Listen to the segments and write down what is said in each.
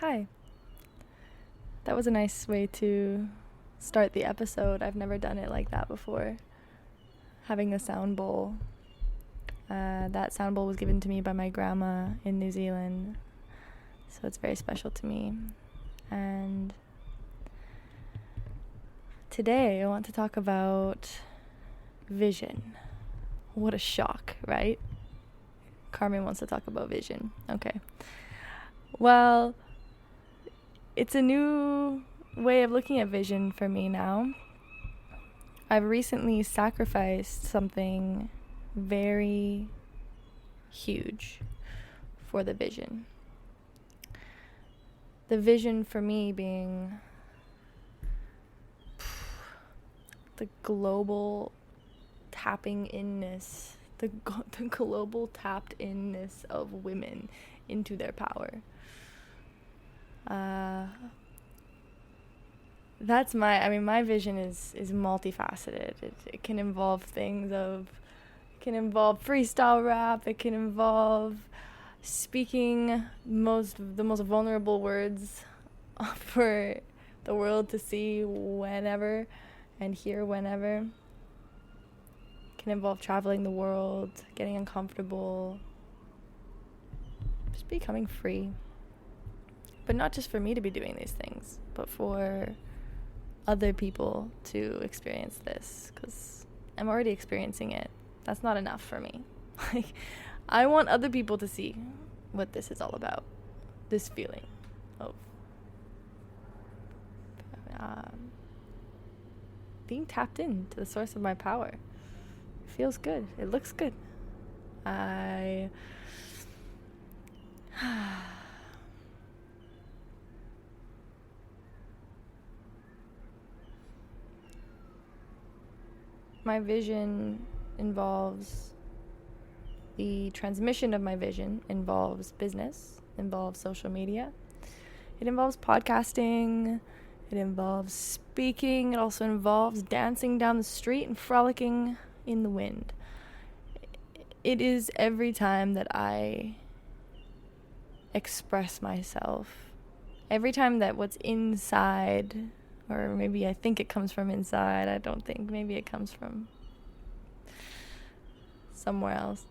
Hi. That was a nice way to start the episode. I've never done it like that before. Having the sound bowl. That sound bowl was given to me by my grandma in New Zealand, so it's very special to me. And today I want to talk about vision. What a shock, right? Carmen wants to talk about vision. Okay. Well, it's a new way of looking at vision for me now. I've recently sacrificed something very huge for the vision. The vision for me being the global tapping inness, the global tapped inness of women into their power. That's my vision is multifaceted. It can involve it can involve freestyle rap, it can involve speaking the most vulnerable words for the world to see whenever and hear whenever. It can involve traveling the world, getting uncomfortable, just becoming free. But not just for me to be doing these things, but for other people to experience this, because I'm already experiencing it. That's not enough for me. I want other people to see what this is all about. This feeling of being tapped into the source of my power. It feels good. It looks good. My vision involves the transmission of my vision, involves business, involves social media. It involves podcasting. It involves speaking. It also involves dancing down the street and frolicking in the wind. It is every time that I express myself. Every time that what's inside, or maybe I think it comes from inside, I don't think, maybe it comes from somewhere else.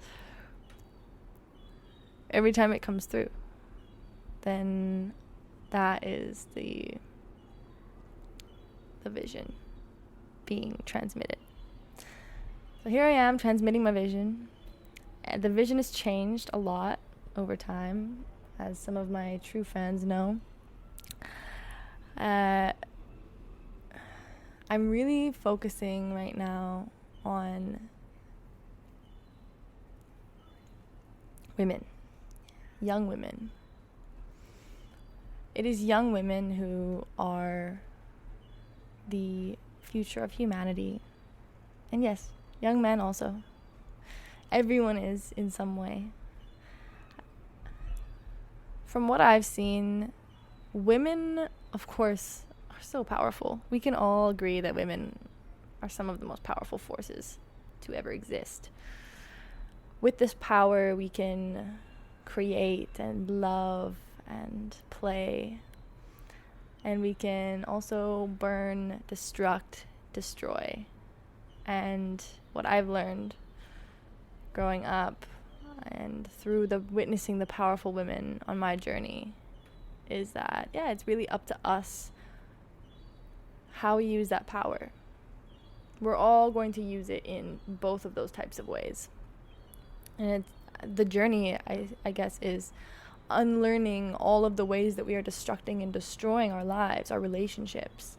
Every time it comes through, then that is the vision being transmitted. So here I am transmitting my vision. And the vision has changed a lot over time, as some of my true fans know. I'm really focusing right now on women, young women. It is young women who are the future of humanity. And yes, young men also. Everyone is in some way. From what I've seen, women, of course, are so powerful. We can all agree that women are some of the most powerful forces to ever exist. With this power, we can create and love and play. And we can also burn, destruct, destroy. And what I've learned growing up and through witnessing the powerful women on my journey is that, it's really up to us how we use that power. We're all going to use it in both of those types of ways. And the journey, I guess, is unlearning all of the ways that we are destructing and destroying our lives, our relationships,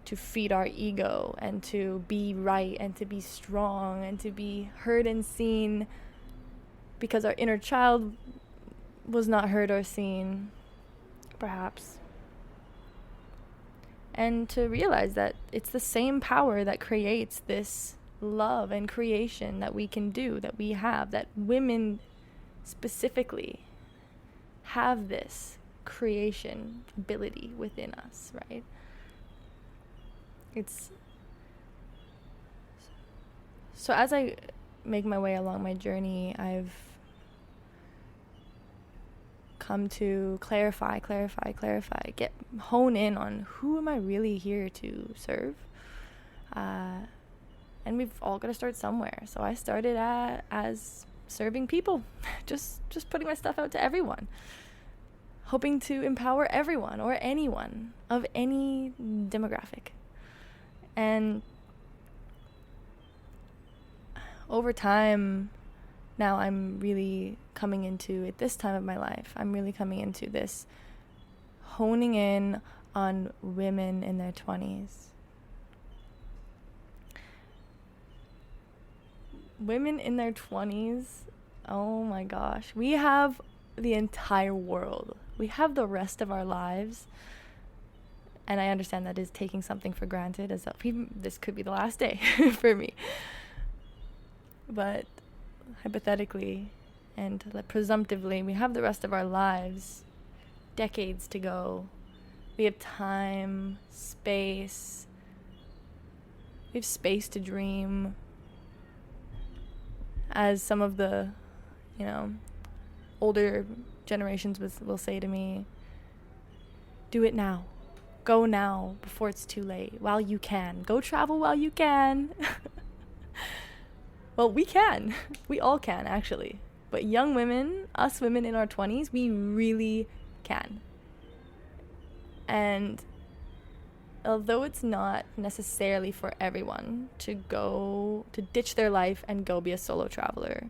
to feed our ego and to be right and to be strong and to be heard and seen because our inner child was not heard or seen, perhaps. And to realize that it's the same power that creates this love and creation that we can do, that we have, that women specifically have this creation ability within us, right? So as I make my way along my journey, I've come to clarify, hone in on who am I really here to serve. And we've all got to start somewhere. So I started as serving people, just putting my stuff out to everyone, hoping to empower everyone or anyone of any demographic. And over time, now I'm really coming into, at this time of my life, I'm really coming into this honing in on women in their 20s. Women in their 20s, oh my gosh, we have the entire world. We have the rest of our lives. And I understand that is taking something for granted, as this could be the last day for me. But hypothetically and presumptively, we have the rest of our lives, decades to go. We have time, space. We have space to dream. As some of the, older generations will say to me, do it now. Go now before it's too late. While you can. Go travel while you can. Well, we can. We all can, actually. But young women, us women in our 20s, we really can. And although it's not necessarily for everyone to ditch their life and go be a solo traveler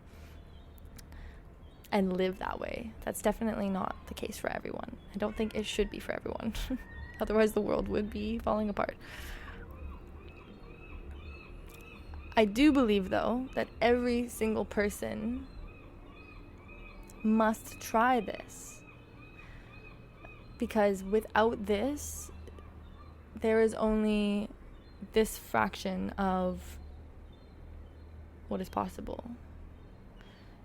and live that way, that's definitely not the case for everyone. I don't think it should be for everyone. Otherwise, the world would be falling apart. I do believe, though, that every single person must try this. Because without this, there is only this fraction of what is possible.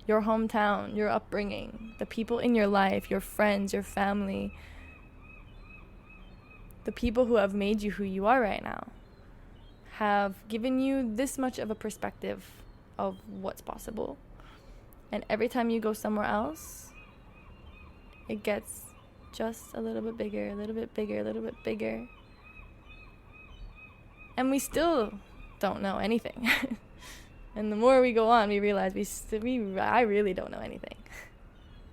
Your hometown, your upbringing, the people in your life, your friends, your family, the people who have made you who you are right now, have given you this much of a perspective of what's possible. And every time you go somewhere else, it gets just a little bit bigger, a little bit bigger, a little bit bigger. And we still don't know anything. And the more we go on, we realize I really don't know anything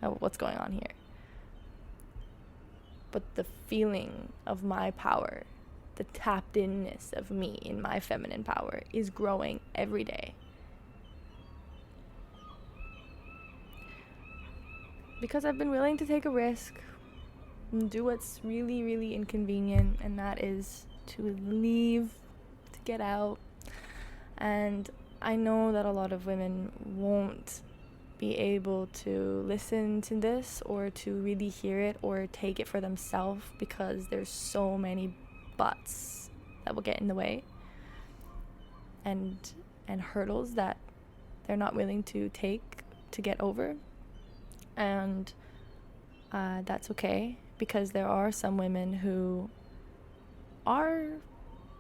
of what's going on here. But the feeling of my power, the tapped inness of me in my feminine power is growing every day. Because I've been willing to take a risk and do what's really, really inconvenient, and that is to leave, to get out. And I know that a lot of women won't be able to listen to this or to really hear it or take it for themselves, because there's so many buts that will get in the way and hurdles that they're not willing to take to get over. And that's okay, because there are some women who are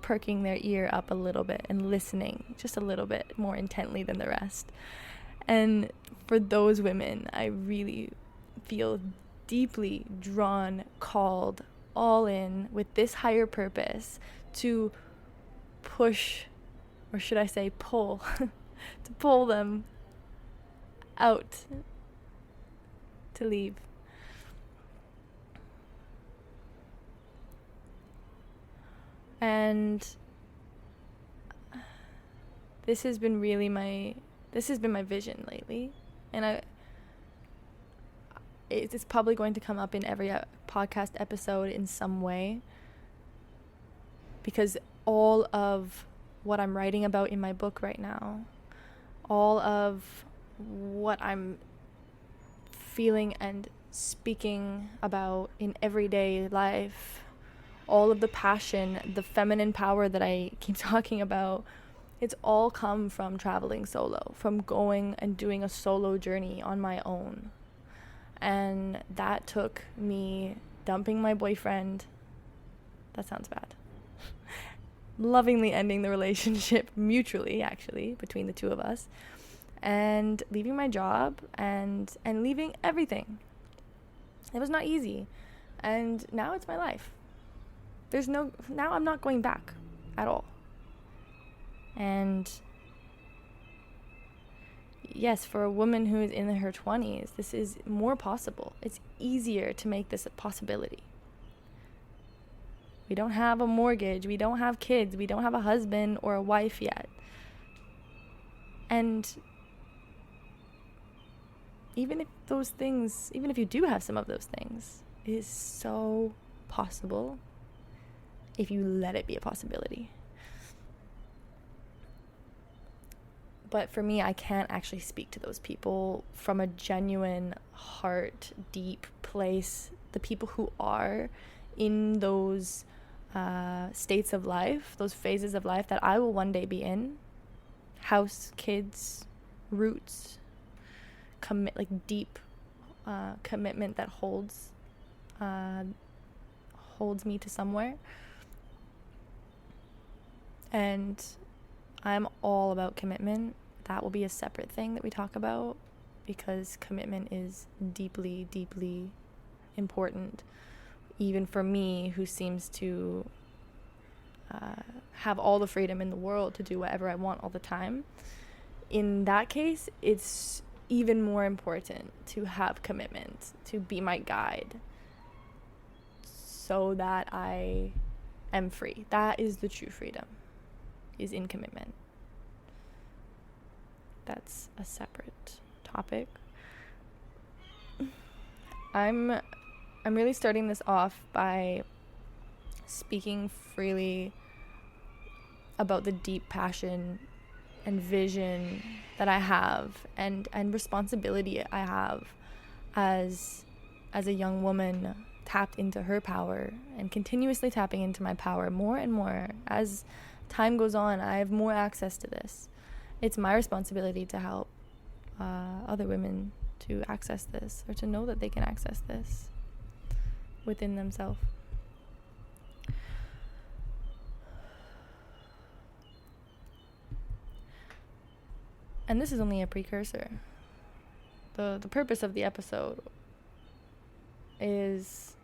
perking their ear up a little bit and listening just a little bit more intently than the rest. And for those women, I really feel deeply drawn, called, all in with this higher purpose to push, or should I say pull, to pull them out, to leave. And this has been my vision lately. And it's probably going to come up in every podcast episode in some way, because all of what I'm writing about in my book right now, all of what I'm feeling and speaking about in everyday life, all of the passion, the feminine power that I keep talking about, it's all come from traveling solo, from going and doing a solo journey on my own. And that took me dumping my boyfriend. That sounds bad. Lovingly ending the relationship mutually, actually, between the two of us. And leaving my job and leaving everything. It was not easy. And now it's my life. Now I'm not going back at all. And yes, for a woman who is in her 20s, this is more possible. It's easier to make this a possibility. We don't have a mortgage, we don't have kids, we don't have a husband or a wife yet. And even if you do have some of those things, it is so possible if you let it be a possibility. But for me, I can't actually speak to those people from a genuine heart, deep place. The people who are in those states of life, those phases of life that I will one day be in. House, kids, roots, deep commitment that holds me to somewhere. And I'm all about commitment. That will be a separate thing that we talk about, because commitment is deeply, deeply important, even for me, who seems to have all the freedom in the world to do whatever I want all the time. In that case, it's even more important to have commitment, to be my guide, so that I am free. That is the true freedom, is in commitment. That's a separate topic. I'm really starting this off by speaking freely about the deep passion and vision that I have, and responsibility I have as a young woman tapped into her power and continuously tapping into my power more and more. As time goes on, I have more access to this. It's my responsibility to help other women to access this, or to know that they can access this within themselves. And this is only a precursor. The purpose of the episode is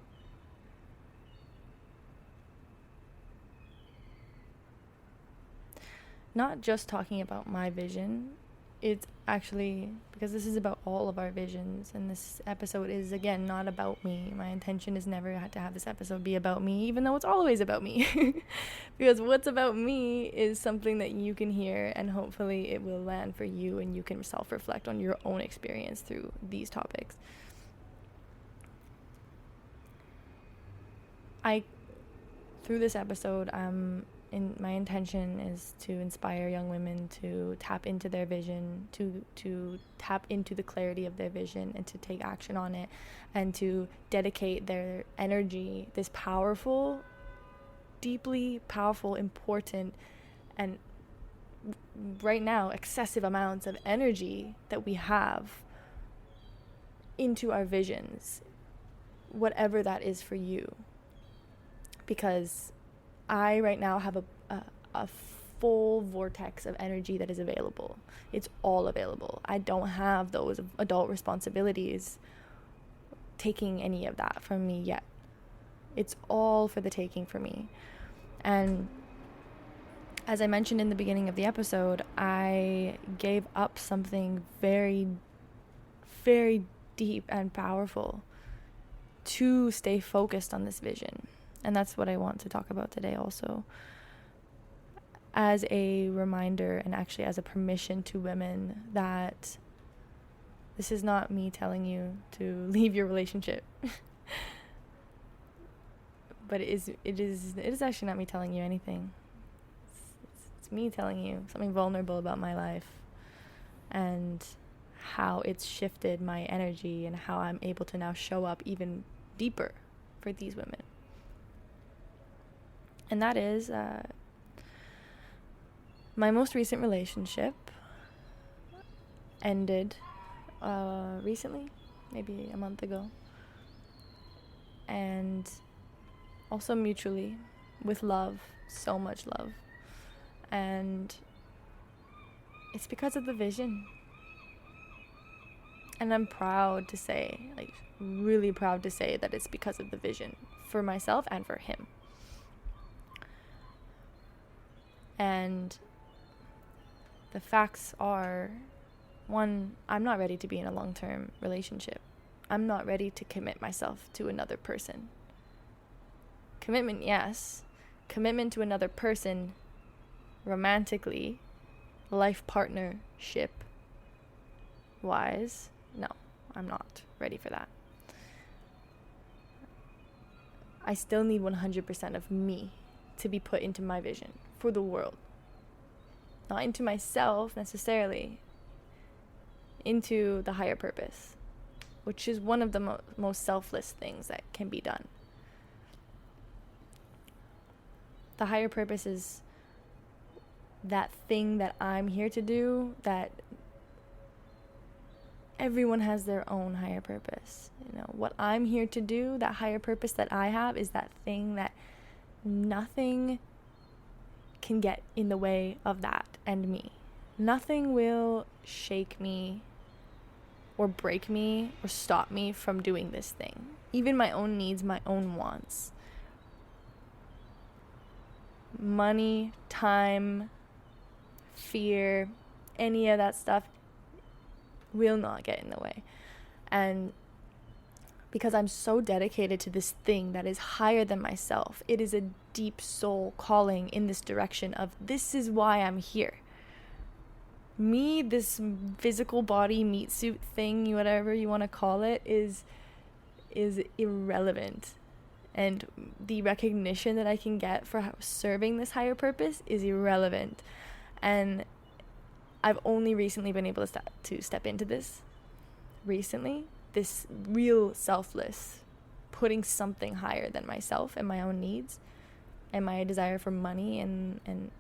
not just talking about my vision. It's actually, because this is about all of our visions, and this episode is, again, not about me. My intention is never to have this episode be about me, even though it's always about me. Because what's about me is something that you can hear, and hopefully it will land for you, and you can self-reflect on your own experience through these topics. Through this episode, my intention is to inspire young women to tap into their vision, to tap into the clarity of their vision, and to take action on it, and to dedicate their energy, this powerful, deeply powerful, important, and right now excessive amounts of energy that we have, into our visions, whatever that is for you. Because I right now have a full vortex of energy that is available. It's all available. I don't have those adult responsibilities taking any of that from me yet. It's all for the taking for me. And as I mentioned in the beginning of the episode, I gave up something very, very deep and powerful to stay focused on this vision. And that's what I want to talk about today also, as a reminder, and actually as a permission to women, that this is not me telling you to leave your relationship. But it is actually not me telling you anything. It's me telling you something vulnerable about my life, and how it's shifted my energy, and how I'm able to now show up even deeper for these women. And that is my most recent relationship ended recently, maybe a month ago. And also mutually, with love, so much love. And it's because of the vision. And I'm proud to say, like, really proud to say that it's because of the vision for myself and for him. And the facts are, one, I'm not ready to be in a long-term relationship. I'm not ready to commit myself to another person. Commitment, yes. Commitment to another person romantically, life partnership wise, no, I'm not ready for that. I still need 100% of me to be put into my vision for the world. Not into myself necessarily, into the higher purpose, which is one of the most selfless things that can be done. The higher purpose is that thing that I'm here to do, that everyone has their own higher purpose. You know, what I'm here to do, that higher purpose that I have, is that thing that nothing can get in the way of that and me. Nothing will shake me or break me or stop me from doing this thing. Even my own needs, my own wants. Money, time, fear, any of that stuff will not get in the way. And because I'm so dedicated to this thing that is higher than myself, it is a deep soul calling in this direction of, this is why I'm here. Me, this physical body meat suit thing, whatever you want to call it, is irrelevant. And the recognition that I can get for serving this higher purpose is irrelevant. And I've only recently been able to step into this. Recently, this real selfless, putting something higher than myself and my own needs and my desire for money and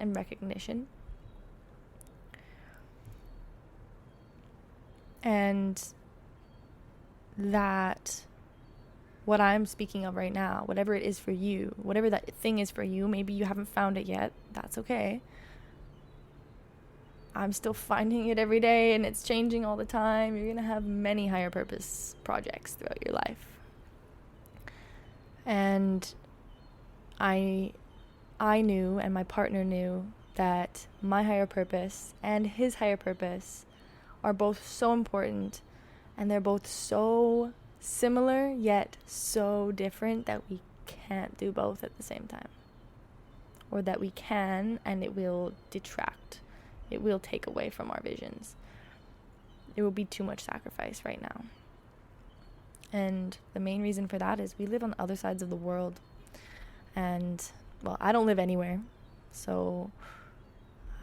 recognition. And that what I'm speaking of right now, whatever it is for you, whatever that thing is for you, maybe you haven't found it yet, that's okay. I'm still finding it every day, and it's changing all the time. You're going to have many higher purpose projects throughout your life. And I knew, and my partner knew, that my higher purpose and his higher purpose are both so important, and they're both so similar yet so different that we can't do both at the same time. Or that we can, and it will detract. It will take away from our visions. It will be too much sacrifice right now. And the main reason for that is we live on other sides of the world. And, well, I don't live anywhere. So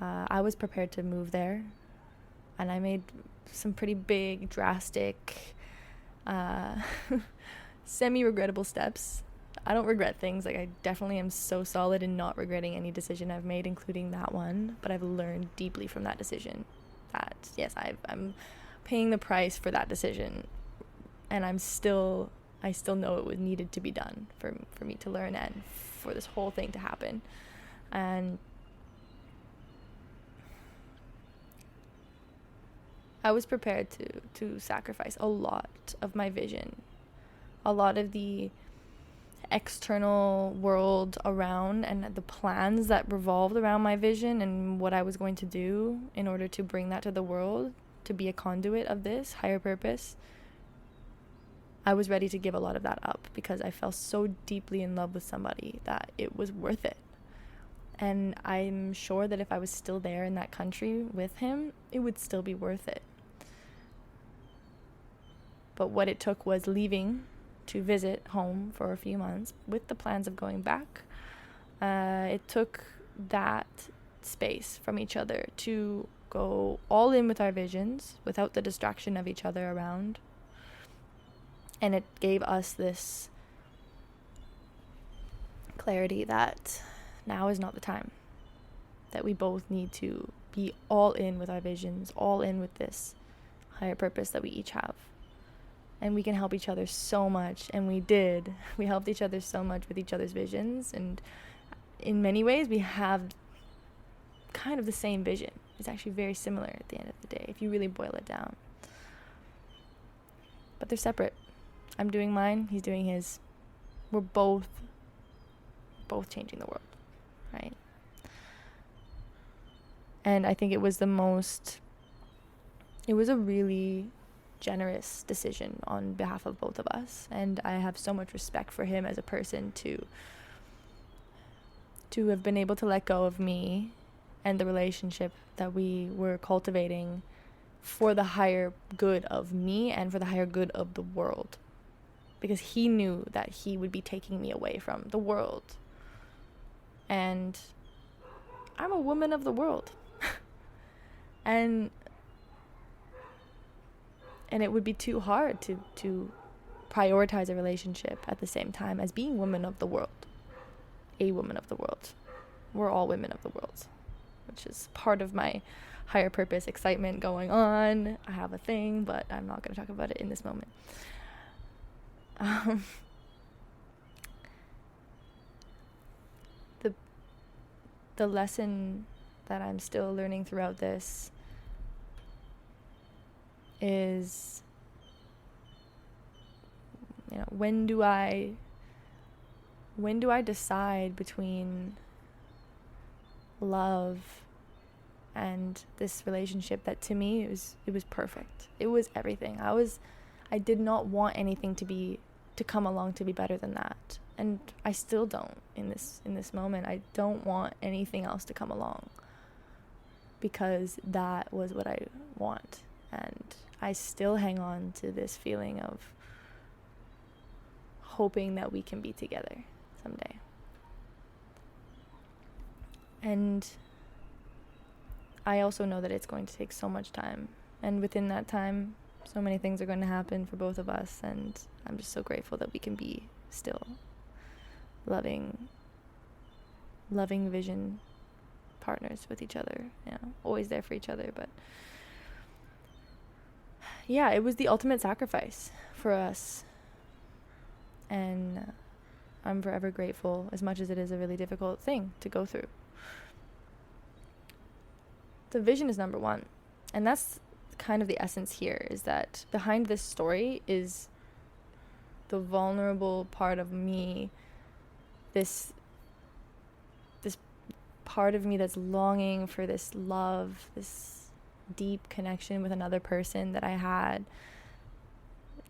I was prepared to move there. And I made some pretty big, drastic, semi-regrettable steps. I don't regret things. Like, I definitely am so solid in not regretting any decision I've made, including that one. But I've learned deeply from that decision that, yes, I'm paying the price for that decision. And I still know it was needed to be done for me to learn and for this whole thing to happen. And I was prepared to sacrifice a lot of my vision, a lot of the external world around and the plans that revolved around my vision and what I was going to do in order to bring that to the world, to be a conduit of this higher purpose. I was ready to give a lot of that up because I fell so deeply in love with somebody that it was worth it. And I'm sure that if I was still there in that country with him, it would still be worth it. But what it took was leaving to visit home for a few months with the plans of going back. It took that space from each other to go all in with our visions without the distraction of each other around. And it gave us this clarity that now is not the time. That we both need to be all in with our visions, all in with this higher purpose that we each have. And we can help each other so much, and we did. We helped each other so much with each other's visions, and in many ways we have kind of the same vision. It's actually very similar at the end of the day, if you really boil it down. but they're separate. I'm doing mine, he's doing his. We're both changing the world, right? And I think it was a really generous decision on behalf of both of us, and I have so much respect for him as a person to have been able to let go of me and the relationship that we were cultivating for the higher good of me and for the higher good of the world, because he knew that he would be taking me away from the world, and I'm a woman of the world. and it would be too hard to prioritize a relationship at the same time as being woman of the world. A woman of the world. We're all women of the world, which is part of my higher purpose excitement going on. I have a thing, but I'm not going to talk about it in this moment. The lesson that I'm still learning throughout this is, when do I decide between love and this relationship that to me it was perfect. It was everything. I did not want anything to come along to be better than that. And I still don't in this moment. I don't want anything else to come along, because that was what I want. And I still hang on to this feeling of hoping that we can be together someday. And I also know that it's going to take so much time. And within that time, so many things are going to happen for both of us. And I'm just so grateful that we can be still loving vision partners with each other, always there for each other. But yeah, it was the ultimate sacrifice for us, and I'm forever grateful, as much as it is a really difficult thing to go through. The vision is number one, and that's kind of the essence here, is that behind this story is the vulnerable part of me, this part of me that's longing for this love, this deep connection with another person that I had,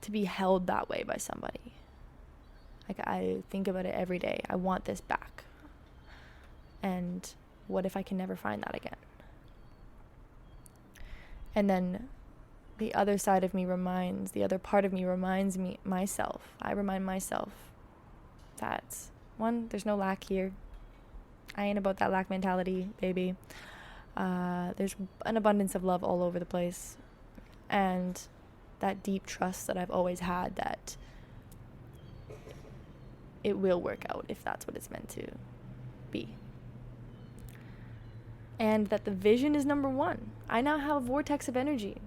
to be held that way by somebody. Like, I think about it every day. I want this back. And what if I can never find that again? And then the other side of me the other part of me reminds me, I remind myself that, one, there's no lack here. I ain't about that lack mentality, baby. There's an abundance of love all over the place. And that deep trust that I've always had that it will work out if that's what it's meant to be. And that the vision is number one. I now have a vortex of energy.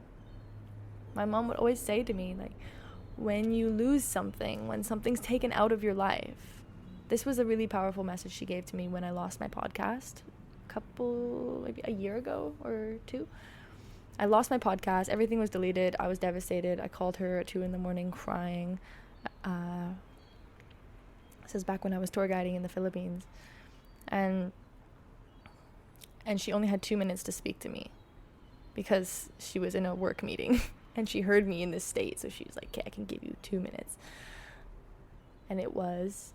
My mom would always say to me, like, when you lose something, when something's taken out of your life. This was a really powerful message she gave to me when I lost my podcast maybe a year ago or two. I lost my podcast. Everything was deleted. I was devastated. I called her at 2 a.m. crying. This is back when I was tour guiding in the Philippines. And she only had 2 minutes to speak to me because she was in a work meeting and she heard me in this state. So she was like, okay, I can give you 2 minutes. And it was,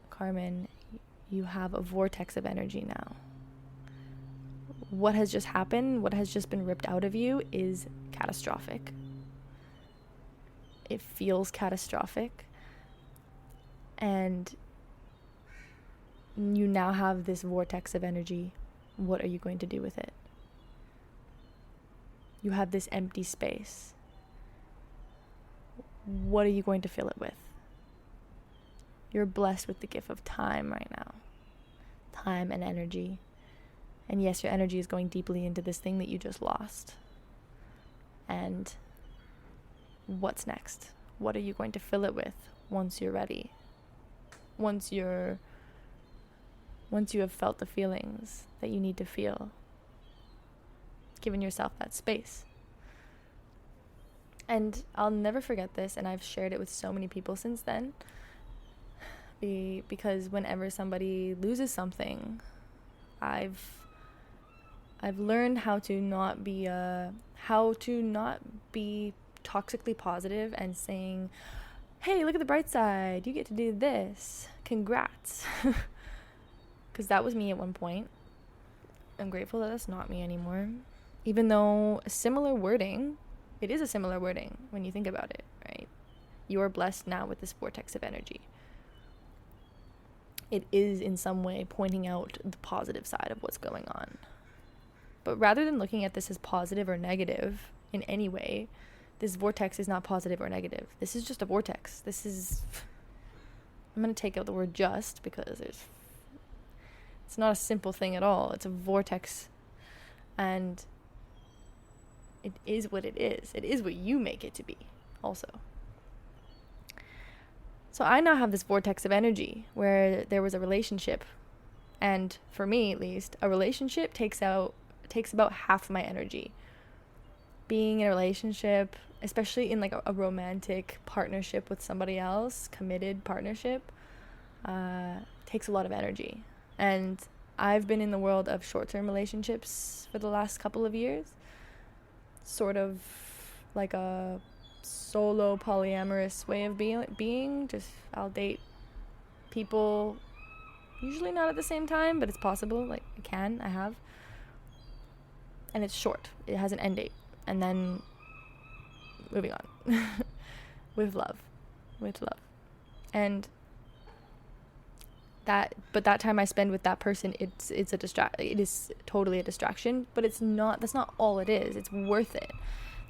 Carmen, you have a vortex of energy now. What has just happened, what has just been ripped out of you is catastrophic. It feels catastrophic. And you now have this vortex of energy. What are you going to do with it? You have this empty space. What are you going to fill it with? You're blessed with the gift of time right now. Time and energy. And yes, your energy is going deeply into this thing that you just lost. And what's next? What are you going to fill it with once you're ready? Once you have felt the feelings that you need to feel. Giving yourself that space. And I'll never forget this, and I've shared it with so many people since then. Because whenever somebody loses something, I've learned how to not be toxically positive and saying, hey, look at the bright side, you get to do this, congrats. Because that was me at one point. I'm grateful that that's not me anymore, even though it is a similar wording when you think about it, right? You are blessed now with this vortex of energy. It is in some way pointing out the positive side of what's going on. But rather than looking at this as positive or negative in any way, this vortex is not positive or negative. This is just a vortex. I'm going to take out the word just because it's not a simple thing at all. It's a vortex, and it is what it is. It is what you make it to be also. So I now have this vortex of energy where there was a relationship, and for me at least, a relationship takes about half my energy. Being in a relationship, especially in like a romantic partnership with somebody else, committed partnership, takes a lot of energy. And I've been in the world of short-term relationships for the last couple of years, sort of like a solo polyamorous way of being. Just I'll date people, usually not at the same time, but it's possible. Like I have. And it's short. It has an end date. And then moving on with love. And that time I spend with that person, it is totally a distraction, but that's not all it is. It's worth it.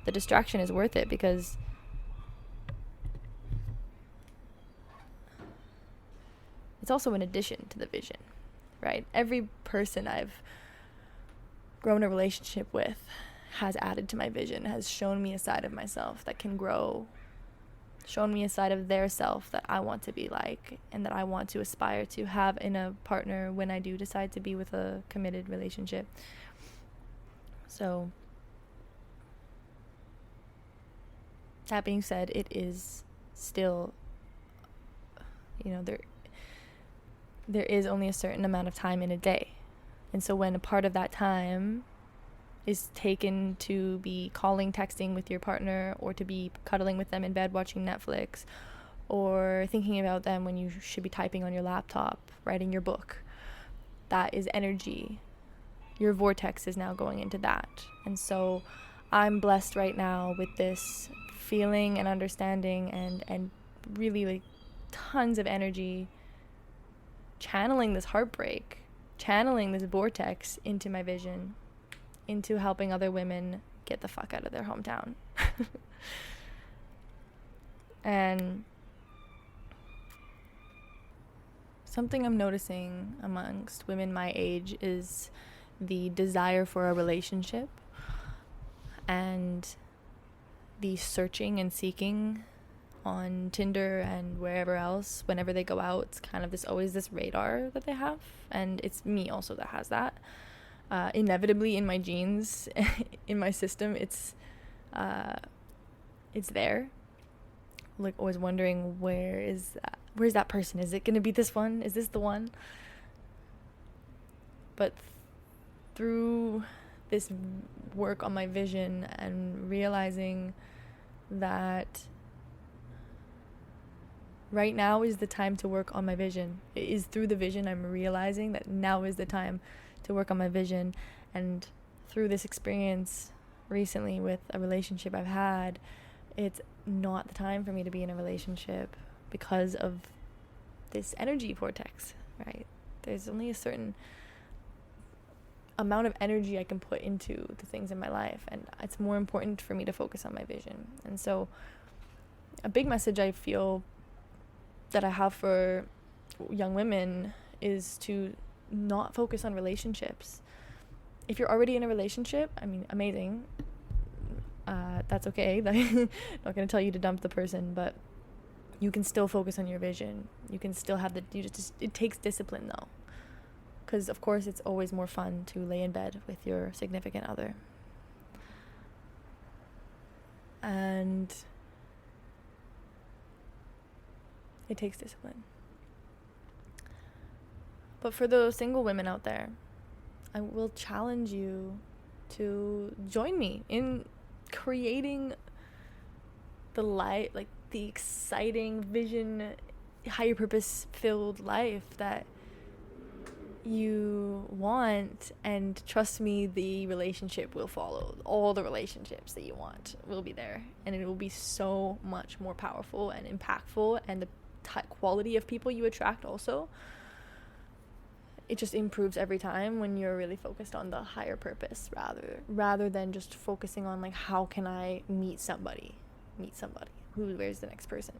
The distraction is worth it because it's also an addition to the vision, right? Every person I've grown a relationship with has added to my vision, has shown me a side of myself that can grow, shown me a side of their self that I want to be like and that I want to aspire to have in a partner when I do decide to be with a committed relationship. So that being said, it is still, there is only a certain amount of time in a day. And so when a part of that time is taken to be calling, texting with your partner, or to be cuddling with them in bed watching Netflix, or thinking about them when you should be typing on your laptop, writing your book, that is energy. Your vortex is now going into that. And so I'm blessed right now with this feeling and understanding and really like tons of energy, channeling this heartbreak, channeling this vortex into my vision, into helping other women get the fuck out of their hometown. And something I'm noticing amongst women my age is the desire for a relationship and the searching and seeking on Tinder and wherever else. Whenever they go out, it's kind of always this radar that they have, and it's me also that has that. Inevitably in my genes, in my system, it's there. Like always wondering, where's that person? Is it gonna be this one? Is this the one? But through this work on my vision and realizing that right now is the time to work on my vision. It is through the vision I'm realizing that now is the time to work on my vision. And through this experience recently with a relationship I've had, it's not the time for me to be in a relationship because of this energy vortex, right? There's only a certain amount of energy I can put into the things in my life, and it's more important for me to focus on my vision. And so a big message I feel that I have for young women is to not focus on relationships. If you're already in a relationship, I mean, amazing. That's okay. I'm not going to tell you to dump the person, but you can still focus on your vision. You can still have it takes discipline though. Because of course it's always more fun to lay in bed with your significant other. And it takes discipline. But for those single women out there, I will challenge you to join me in creating the light, like the exciting vision, higher purpose filled life that you want. And trust me, the relationship will follow. All the relationships that you want will be there, and it will be so much more powerful and impactful, and the quality of people you attract also, it just improves every time when you're really focused on the higher purpose rather than just focusing on like, how can I meet somebody, where's the next person.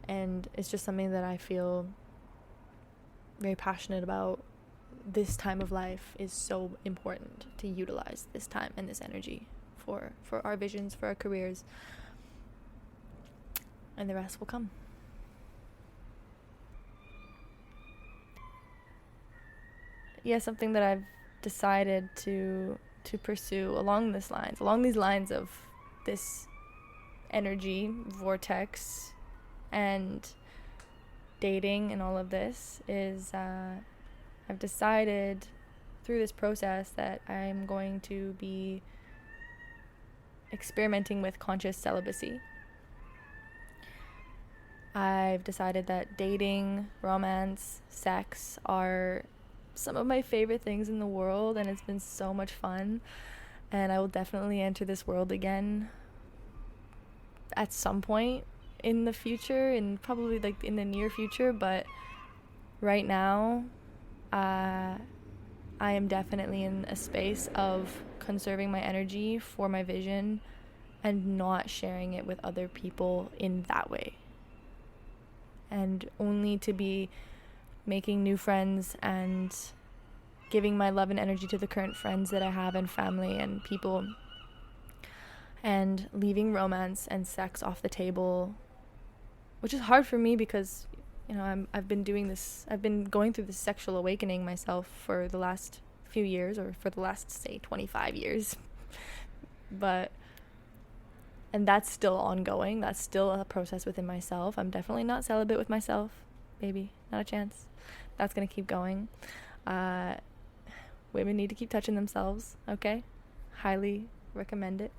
And it's just something that I feel very passionate about. This time of life is so important to utilize this time and this energy for our visions, for our careers, and the rest will come. Yeah, something that I've decided to pursue along these lines of this energy, vortex, and dating and all of this is I've decided through this process that I'm going to be experimenting with conscious celibacy. I've decided that dating, romance, sex are some of my favorite things in the world, and it's been so much fun, and I will definitely enter this world again at some point in the future, and probably like in the near future. But right now I am definitely in a space of conserving my energy for my vision and not sharing it with other people in that way, and only to be making new friends and giving my love and energy to the current friends that I have and family and people, and leaving romance and sex off the table, which is hard for me because, you know, I've been going through this sexual awakening myself for the last few years, or for the last, say, 25 years. And that's still ongoing. That's still a process within myself. I'm definitely not celibate with myself, baby. Not a chance. That's going to keep going. Women need to keep touching themselves, okay? Highly recommend it.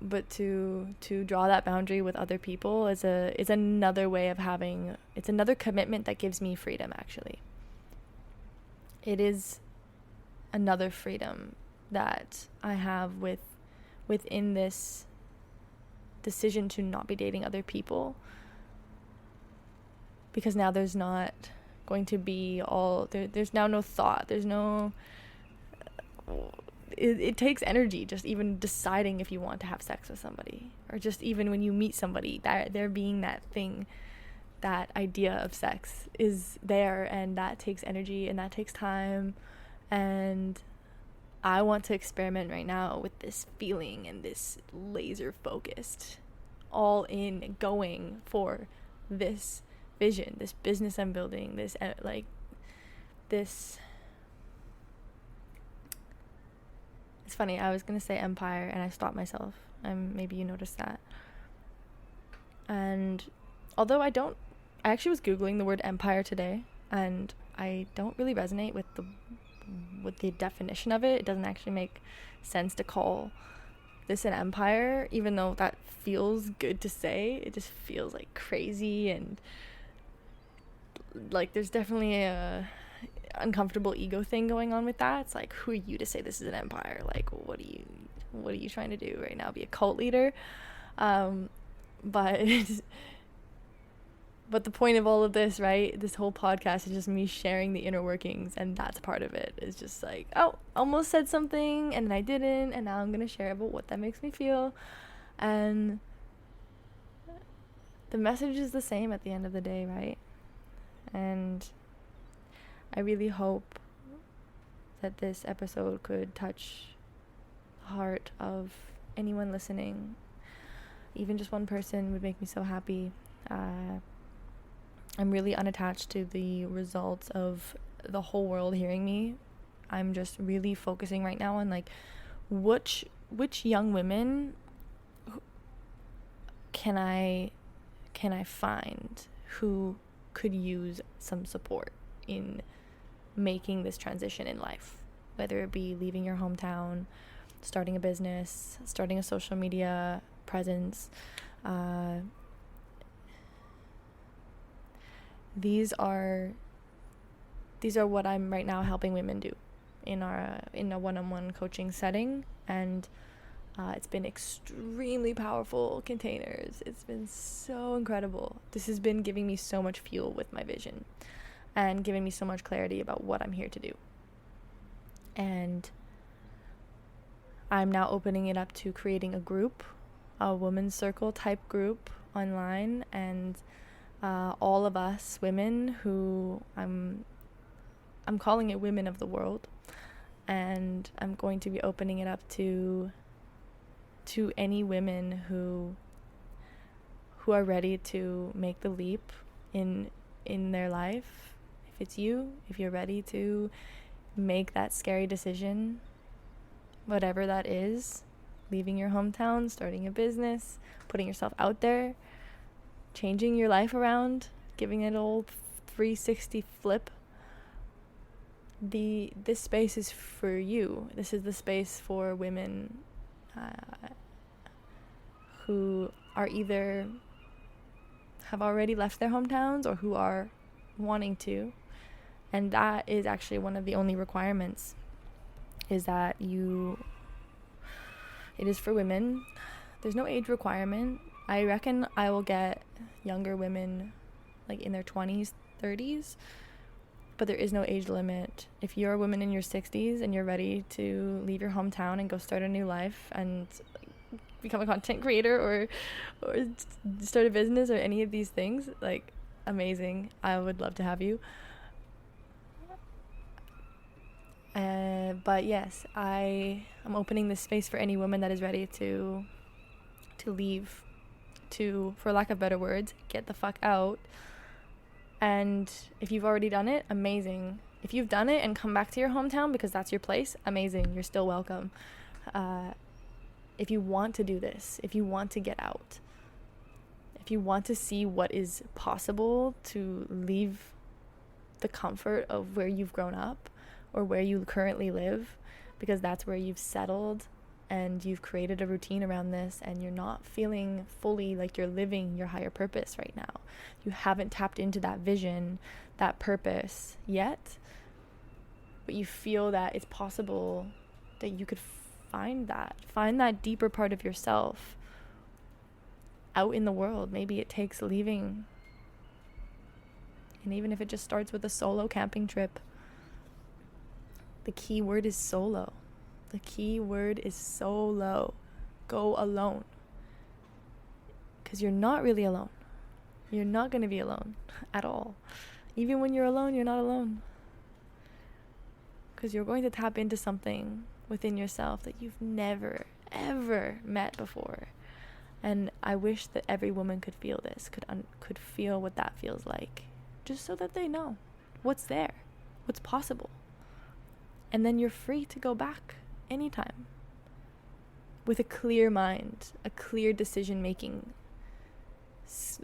But to draw that boundary with other people is another way of having, it's another commitment that gives me freedom, actually. It is another freedom that I have within this decision to not be dating other people, because now there's not going to be there's now no thought, there's no it takes energy just even deciding if you want to have sex with somebody, or just even when you meet somebody, that there being that thing, that idea of sex is there, and that takes energy and that takes time. And I want to experiment right now with this feeling and this laser focused, all in, going for this vision, this business I'm building, this it's funny, I was gonna say empire and I stopped myself, and maybe you noticed that. And although I actually was Googling the word empire today, and I don't really resonate with the definition of it. It doesn't actually make sense to call this an empire, even though that feels good to say. It just feels like crazy, and like there's definitely a uncomfortable ego thing going on with that. It's like, who are you to say this is an empire? Like, what are you trying to do right now? Be a cult leader? But the point of all of this, right, this whole podcast is just me sharing the inner workings, and that's part of it. It's just like, oh, almost said something and then I didn't, and now I'm gonna share about what that makes me feel. And the message is the same at the end of the day, right? And I really hope that this episode could touch the heart of anyone listening. Even just one person would make me so happy. I'm really unattached to the results of the whole world hearing me. I'm just really focusing right now on like which which young women can I find who could use some support in making this transition in life, whether it be leaving your hometown, starting a business, starting a social media presence. These are what I'm right now helping women do in a one-on-one coaching setting, and it's been extremely powerful containers. It's been so incredible. This has been giving me so much fuel with my vision and giving me so much clarity about what I'm here to do. And I'm now opening it up to creating a group, a women's circle type group online, and all of us women who I'm calling it women of the world, and I'm going to be opening it up to any women who are ready to make the leap in their life. If it's you, if you're ready to make that scary decision, whatever that is, leaving your hometown, starting a business, putting yourself out there, changing your life around, giving it an old 360 flip, this space is for you. This is the space for women who are either have already left their hometowns or who are wanting to. And that is actually one of the only requirements, is that it is for women. There's no age requirement. I reckon I will get younger women like in their 20s, 30s, but there is no age limit. If you're a woman in your 60s and you're ready to leave your hometown and go start a new life and become a content creator or start a business or any of these things, like, amazing. I would love to have you. But yes, I am opening this space for any woman that is ready to leave, to, for lack of better words, get the fuck out. And if you've already done it, amazing. If you've done it and come back to your hometown because that's your place, amazing. You're still welcome. If you want to do this, if you want to get out, if you want to see what is possible to leave the comfort of where you've grown up or where you currently live, because that's where you've settled and you've created a routine around this and you're not feeling fully like you're living your higher purpose right now. You haven't tapped into that vision, that purpose yet, but you feel that it's possible that you could find that deeper part of yourself out in the world. Maybe it takes leaving, and even if it just starts with a solo camping trip. The key word is solo. The key word is solo. Go alone. Because you're not really alone. You're not going to be alone at all. Even when you're alone, you're not alone. Because you're going to tap into something within yourself that you've never, ever met before. And I wish that every woman could feel this, could feel what that feels like. Just so that they know what's there, what's possible. And then you're free to go back anytime with a clear mind, a clear decision-making,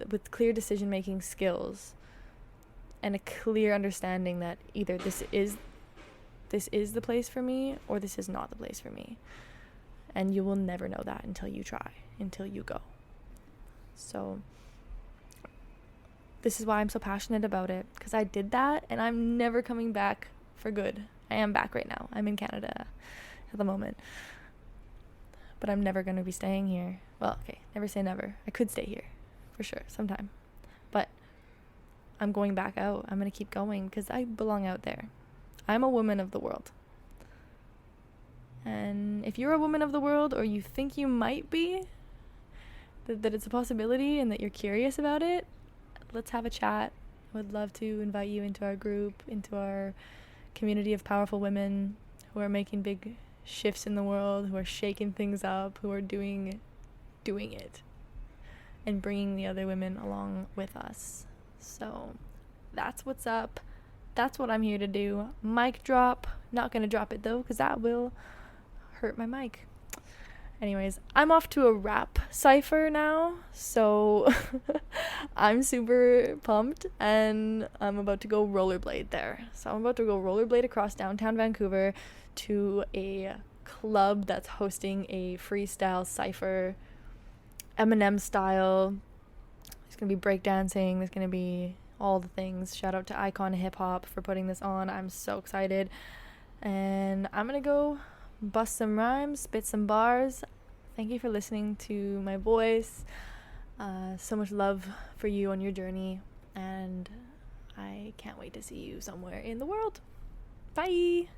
with clear decision-making skills, and a clear understanding that either this is the place for me or this is not the place for me. And you will never know that until you try, until you go. So this is why I'm so passionate about it, because I did that and I'm never coming back for good. I am back right now. I'm in Canada at the moment. But I'm never going to be staying here. Well, okay, never say never. I could stay here for sure sometime. But I'm going back out. I'm going to keep going because I belong out there. I'm a woman of the world. And if you're a woman of the world, or you think you might be, that it's a possibility and that you're curious about it, let's have a chat. I would love to invite you into our group, into our community of powerful women who are making big shifts in the world, who are shaking things up, who are doing it and bringing the other women along with us. So that's what's up. That's what I'm here to do. Mic drop. Not going to drop it though, because that will hurt my mic. Anyways, I'm off to a rap cipher now, so I'm super pumped, and I'm about to go rollerblade there. So I'm about to go rollerblade across downtown Vancouver to a club that's hosting a freestyle cipher, Eminem style. There's gonna be breakdancing, there's gonna be all the things. Shout out to Icon Hip Hop for putting this on. I'm so excited. And I'm gonna go bust some rhymes, spit some bars. Thank you for listening to my voice. So much love for you on your journey, and I can't wait to see you somewhere in the world. Bye!